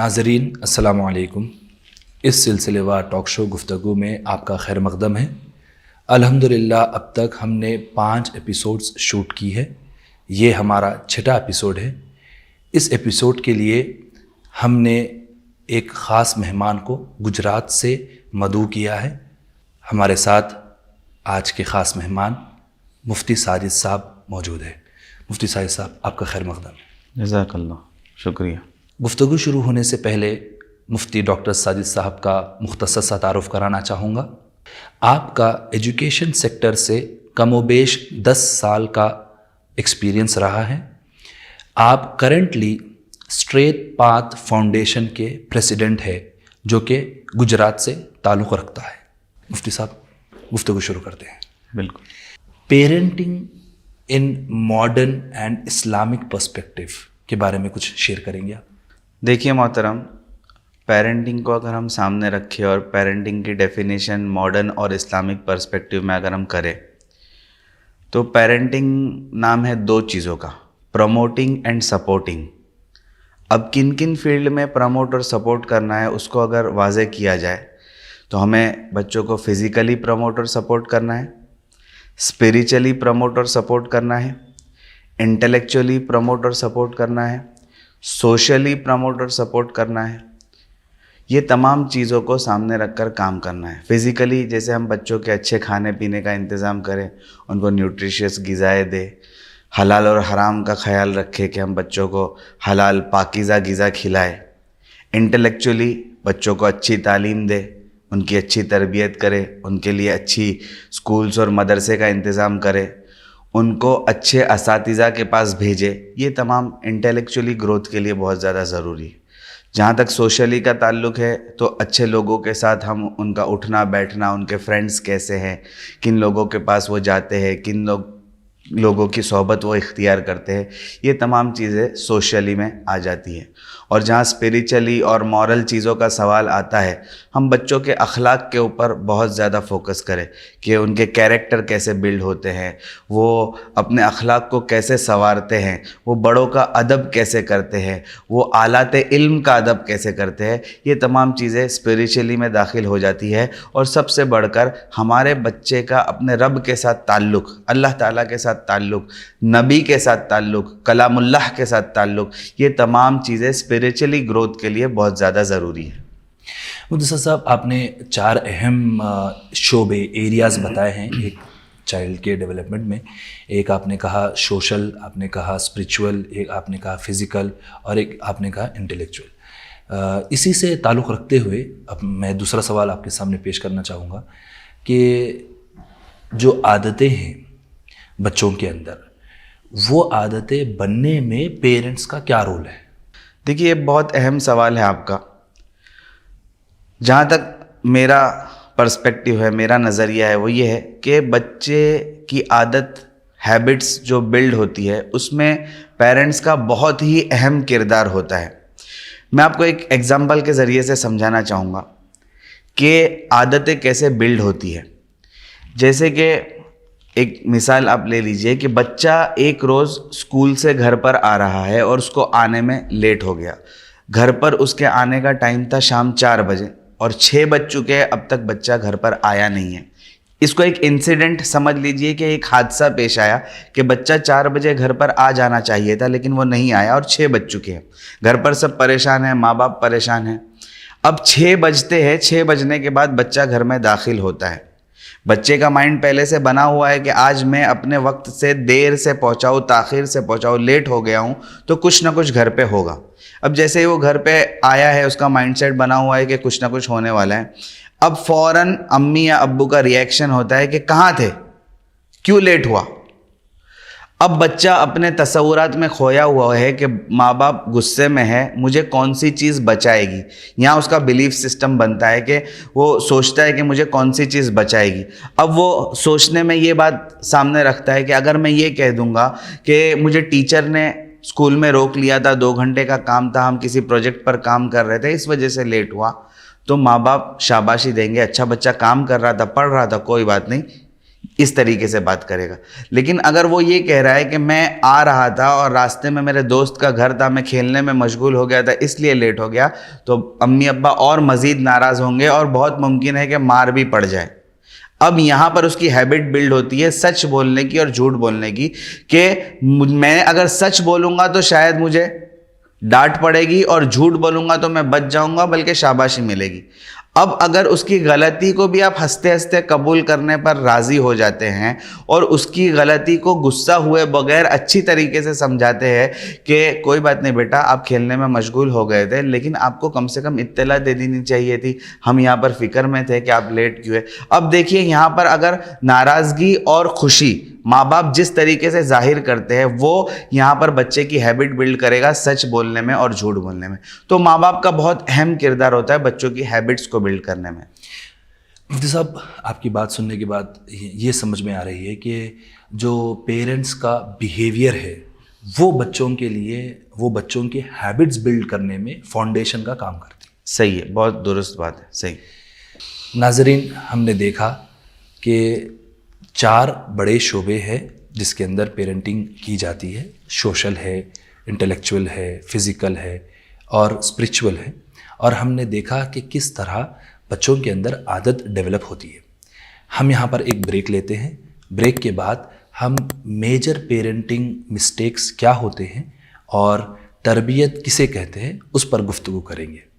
नाज़रीन अस्सलाम वालेकुम। इस सिलसिलेवार टॉक शो गुफ्तगू में आपका खैर मक़दम है। अल्हम्दुलिल्लाह अब तक हमने 5 एपिसोड्स शूट की है। ये हमारा 6वां एपिसोड है। इस एपिसोड के लिए हमने एक ख़ास मेहमान को गुजरात से मदऊ किया है। हमारे साथ आज के ख़ास मेहमान मुफ्ती साजिद साहब मौजूद है। मुफ्ती साजिद साहब आपका खैर मक़दम। जज़ाकल्लाह, शुक्रिया। गुफ्तगू शुरू होने से पहले मुफ्ती डॉक्टर साजिद साहब का मुख्तसर सा तारुफ़ कराना चाहूँगा। आपका एजुकेशन सेक्टर से कमोबेश 10 साल का एक्सपीरियंस रहा है। आप करेंटली स्ट्रेट पाथ फाउंडेशन के प्रेसिडेंट है, जो कि गुजरात से ताल्लुक़ रखता है। मुफ्ती साहब, गुफ्तगू शुरू करते हैं। बिल्कुल। Parenting in modern and Islamic perspective के बारे में कुछ शेयर करेंगे आप? देखिए मोहतरम, पेरेंटिंग को अगर हम सामने रखें और पेरेंटिंग की डेफिनेशन मॉडर्न और इस्लामिक पर्सपेक्टिव में अगर हम करें तो पेरेंटिंग नाम है 2 चीज़ों का, प्रमोटिंग एंड सपोर्टिंग। अब किन किन फील्ड में प्रमोट और सपोर्ट करना है उसको अगर वाज़े किया जाए तो हमें बच्चों को फिज़िकली प्रमोट और सपोर्ट करना है, स्पिरिचुअली प्रमोट और सपोर्ट करना है, इंटेलेक्चुअली प्रमोट और सपोर्ट करना है, सोशली प्रमोट और सपोर्ट करना है। ये तमाम चीज़ों को सामने रखकर काम करना है। फिज़िकली जैसे हम बच्चों के अच्छे खाने पीने का इंतज़ाम करें, उनको न्यूट्रिशियस ग़िज़ाएँ दें, हलाल और हराम का ख्याल रखें कि हम बच्चों को हलाल पाकीज़ा ग़िज़ा खिलाएं। इंटेलेक्चुअली बच्चों को अच्छी तालीम दें, उनकी अच्छी तरबियत करें, उनके लिए अच्छी स्कूल्स और मदरसे का इंतज़ाम करें, उनको अच्छे असातिज़ा के पास भेजें। ये तमाम इंटेलेक्चुअली ग्रोथ के लिए बहुत ज़्यादा ज़रूरी है। जहाँ तक सोशली का ताल्लुक़ है तो अच्छे लोगों के साथ हम उनका उठना बैठना, उनके फ्रेंड्स कैसे हैं, किन लोगों के पास वो जाते हैं, किन लोगों की सोहबत वो इख्तियार करते हैं, ये तमाम चीज़ें सोशली में आ जाती हैं। और जहाँ स्पिरिचुअली और मॉरल चीज़ों का सवाल आता है, हम बच्चों के अखलाक के ऊपर बहुत ज़्यादा फोकस करें कि उनके कैरेक्टर कैसे बिल्ड होते हैं, वो अपने अखलाक को कैसे संवारते हैं, वो बड़ों का अदब कैसे करते हैं, वो आलात इल्म का अदब कैसे करते हैं। ये तमाम चीज़ें स्पिरिचुअली में दाखिल हो जाती है। और सबसे बढ़कर हमारे बच्चे का अपने रब के साथ ताल्लुक़, अल्लाह ताला के साथ ताल्लुक़, नबी के साथ ताल्लुक़, कलामुल्लाह के साथ ताल्लुक़, ये तमाम चीज़ें स्पिरिचुअली ग्रोथ के लिए बहुत ज़्यादा ज़रूरी है। मुदस्सर साहब, आपने 4 अहम शोबे एरियाज़ बताए हैं एक चाइल्ड के डेवलपमेंट में। एक आपने कहा सोशल, आपने कहा स्पिरिचुअल, एक आपने कहा फिज़िकल और एक आपने कहा इंटेलेक्चुअल। इसी से ताल्लुक़ रखते हुए अब मैं दूसरा सवाल आपके सामने पेश करना चाहूँगा कि जो आदतें हैं बच्चों के अंदर, वो आदतें बनने में पेरेंट्स का क्या रोल है? देखिए, ये बहुत अहम सवाल है आपका। जहाँ तक मेरा पर्सपेक्टिव है, मेरा नज़रिया है, वो ये है कि बच्चे की आदत, हैबिट्स जो बिल्ड होती है, उसमें पेरेंट्स का बहुत ही अहम किरदार होता है। मैं आपको एक एग्जांपल के ज़रिए से समझाना चाहूँगा कि आदतें कैसे बिल्ड होती है। जैसे कि एक मिसाल आप ले लीजिए कि बच्चा एक रोज़ स्कूल से घर पर आ रहा है और उसको आने में लेट हो गया। घर पर उसके आने का टाइम था शाम 4 बजे और 6 बज चुके हैं, अब तक बच्चा घर पर आया नहीं है। इसको एक इंसिडेंट समझ लीजिए कि एक हादसा पेश आया कि बच्चा 4 बजे घर पर आ जाना चाहिए था, लेकिन वो नहीं आया और 6 बज चुके हैं। घर पर सब परेशान हैं, माँ बाप परेशान हैं। अब 6 बजते हैं, 6 बजने के बाद बच्चा घर में दाखिल होता है। बच्चे का माइंड पहले से बना हुआ है कि आज मैं अपने वक्त से देर से पहुंचाऊँ, ताख़िर से पहुंचाऊँ, लेट हो गया हूँ तो कुछ ना कुछ घर पे होगा। अब जैसे ही वो घर पे आया है, उसका माइंडसेट बना हुआ है कि कुछ ना कुछ होने वाला है। अब फ़ौरन अम्मी या अब्बू का रिएक्शन होता है कि कहाँ थे, क्यों लेट हुआ। अब बच्चा अपने तसव्वुरात में खोया हुआ है कि माँ बाप गुस्से में है, मुझे कौन सी चीज़ बचाएगी। यहाँ उसका बिलीफ सिस्टम बनता है कि वो सोचता है कि मुझे कौन सी चीज़ बचाएगी। अब वो सोचने में ये बात सामने रखता है कि अगर मैं ये कह दूँगा कि मुझे टीचर ने स्कूल में रोक लिया था, 2 घंटे का काम था, हम किसी प्रोजेक्ट पर काम कर रहे थे, इस वजह से लेट हुआ, तो माँ बाप शाबाशी देंगे, अच्छा बच्चा काम कर रहा था, पढ़ रहा था, कोई बात नहीं। اس طریقے سے بات کرے گا. لیکن اگر وہ یہ کہہ رہا ہے کہ میں آ رہا تھا اور راستے میں میرے دوست کا گھر تھا, میں کھیلنے میں مشغول ہو گیا تھا اس لیے لیٹ ہو گیا, تو امی ابا اور مزید ناراض ہوں گے اور بہت ممکن ہے کہ مار بھی پڑ جائے. اب یہاں پر اس کی ہیبٹ بلڈ ہوتی ہے سچ بولنے کی اور جھوٹ بولنے کی, کہ میں اگر سچ بولوں گا تو شاید مجھے ڈانٹ پڑے گی اور جھوٹ بولوں گا تو میں بچ جاؤں گا بلکہ شاباشی ملے گی. اب اگر اس کی غلطی کو بھی آپ ہنستے ہنستے قبول کرنے پر راضی ہو جاتے ہیں اور اس کی غلطی کو غصہ ہوئے بغیر اچھی طریقے سے سمجھاتے ہیں کہ کوئی بات نہیں بیٹا, آپ کھیلنے میں مشغول ہو گئے تھے لیکن آپ کو کم سے کم اطلاع دے دینی چاہیے تھی, ہم یہاں پر فکر میں تھے کہ آپ لیٹ کیوں ہے. اب دیکھیے یہاں پر اگر ناراضگی اور خوشی ماں باپ جس طریقے سے ظاہر کرتے ہیں وہ یہاں پر بچے کی ہیبٹ بلڈ کرے گا سچ بولنے میں اور جھوٹ بولنے میں. تو ماں باپ کا بہت اہم کردار ہوتا ہے بچوں کی ہیبٹس کو بلڈ کرنے میں. مفتی صاحب, آپ کی بات سننے کے بعد یہ سمجھ میں آ رہی ہے کہ جو پیرنٹس کا بیہیویئر ہے وہ بچوں کے لیے, وہ بچوں کے ہیبٹس بلڈ کرنے میں فاؤنڈیشن کا کام کرتی ہے. صحیح ہے, بہت درست بات ہے, صحیح. ناظرین, ہم نے دیکھا کہ 4 بڑے شعبے ہیں جس کے اندر پیرنٹنگ کی جاتی ہے. سوشل ہے, انٹلیکچول ہے, فزیکل ہے اور اسپرچول ہے. اور ہم نے دیکھا کہ کس طرح بچوں کے اندر عادت ڈیولپ ہوتی ہے. ہم یہاں پر ایک بریک لیتے ہیں. بریک کے بعد ہم میجر پیرنٹنگ مسٹیکس کیا ہوتے ہیں اور تربیت کسے کہتے ہیں اس پر گفتگو کریں گے.